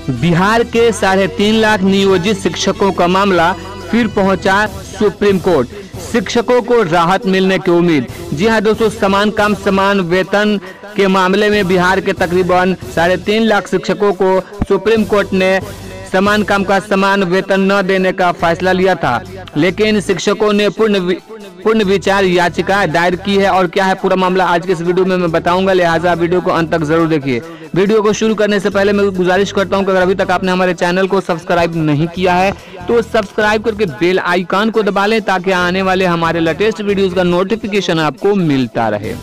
बिहार के 3.5 लाख नियोजित शिक्षकों का मामला फिर पहुंचा सुप्रीम कोर्ट। शिक्षकों को राहत मिलने की उम्मीद। जी हां दोस्तों, समान काम समान वेतन के मामले में बिहार के तकरीबन 3.5 लाख शिक्षकों को सुप्रीम कोर्ट ने समान काम का समान वेतन न देने का फैसला लिया था, लेकिन शिक्षकों ने पूर्ण विचार याचिका दायर की है। और क्या है पूरा मामला आज के इस वीडियो में मैं बताऊंगा, लिहाजा वीडियो को अंत तक जरूर देखिए। वीडियो को शुरू करने से पहले मैं गुजारिश करता हूं कि अगर अभी तक आपने हमारे चैनल को सब्सक्राइब नहीं किया है तो सब्सक्राइब करके बेल आइकन को दबा लें ताकि आने वाले हमारे लेटेस्ट वीडियोस का नोटिफिकेशन आपको मिलता रहे।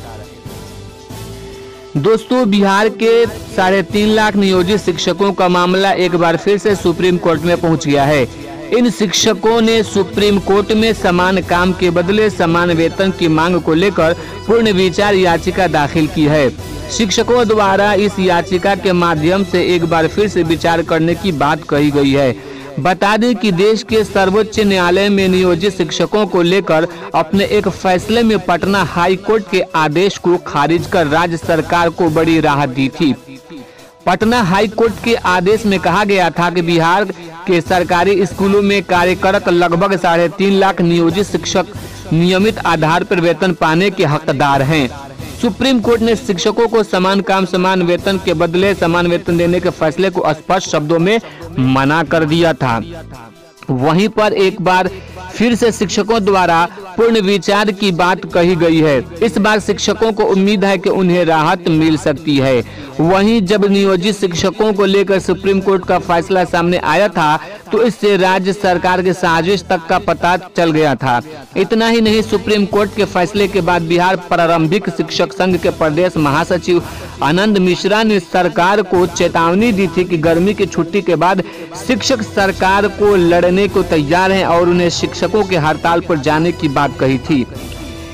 दोस्तों, बिहार के 3.5 लाख नियोजित शिक्षकों का मामला एक बार फिर से सुप्रीम कोर्ट में पहुंच गया है। इन शिक्षकों ने सुप्रीम कोर्ट में समान काम के बदले समान वेतन की मांग को लेकर पूर्ण विचार याचिका दाखिल की है। शिक्षकों द्वारा इस याचिका के माध्यम से एक बार फिर से विचार करने की बात कही गई है। बता दें कि देश के सर्वोच्च न्यायालय में नियोजित शिक्षकों को लेकर अपने एक फैसले में पटना हाई कोर्ट के आदेश को खारिज कर राज्य सरकार को बड़ी राहत दी थी। पटना हाई कोर्ट के आदेश में कहा गया था कि बिहार के सरकारी स्कूलों में कार्यरत लगभग 3.5 लाख नियोजित शिक्षक नियमित आधार पर वेतन पाने के हकदार हैं। सुप्रीम कोर्ट ने शिक्षकों को समान काम समान वेतन के बदले समान वेतन देने के फैसले को स्पष्ट शब्दों में मना कर दिया था। वहीं पर एक बार फिर से शिक्षकों द्वारा पूर्ण विचार की बात कही गई है। इस बार शिक्षकों को उम्मीद है कि उन्हें राहत मिल सकती है। वहीं जब नियोजित शिक्षकों को लेकर सुप्रीम कोर्ट का फैसला सामने आया था तो इससे राज्य सरकार के साजिश तक का पता चल गया था। इतना ही नहीं, सुप्रीम कोर्ट के फैसले के बाद बिहार प्रारंभिक शिक्षक संघ के प्रदेश महासचिव आनंद मिश्रा ने सरकार को चेतावनी दी थी कि गर्मी की छुट्टी के बाद शिक्षक सरकार को लड़ने को तैयार हैं और उन्हें शिक्षकों के हड़ताल पर जाने की बात कही थी।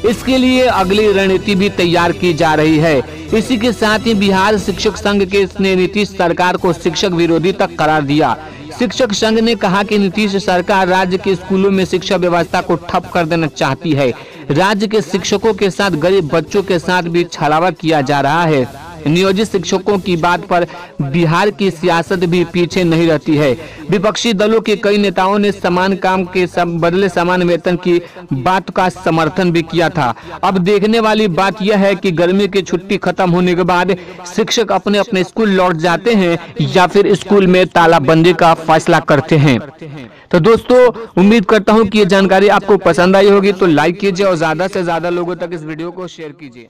इसके लिए अगली रणनीति भी तैयार की जा रही है। इसी के साथ ही बिहार शिक्षक संघ के ने नीतीश सरकार को शिक्षक विरोधी तक करार दिया। शिक्षक संघ ने कहा कि नीतीश सरकार राज्य के स्कूलों में शिक्षा व्यवस्था को ठप कर देना चाहती है। राज्य के शिक्षकों के साथ गरीब बच्चों के साथ भी छलावा किया जा रहा है। नियोजित शिक्षकों की बात पर बिहार की सियासत भी पीछे नहीं रहती है। विपक्षी दलों के कई नेताओं ने समान काम के बदले समान वेतन की बात का समर्थन भी किया था। अब देखने वाली बात यह है कि गर्मी की छुट्टी खत्म होने के बाद शिक्षक अपने अपने स्कूल लौट जाते हैं या फिर स्कूल में तालाबंदी का फैसला करते हैं। तो दोस्तों, उम्मीद करता हूँ कि ये जानकारी आपको पसंद आई होगी, तो लाइक कीजिए और ज्यादा से ज्यादा लोगों तक इस वीडियो को शेयर कीजिए।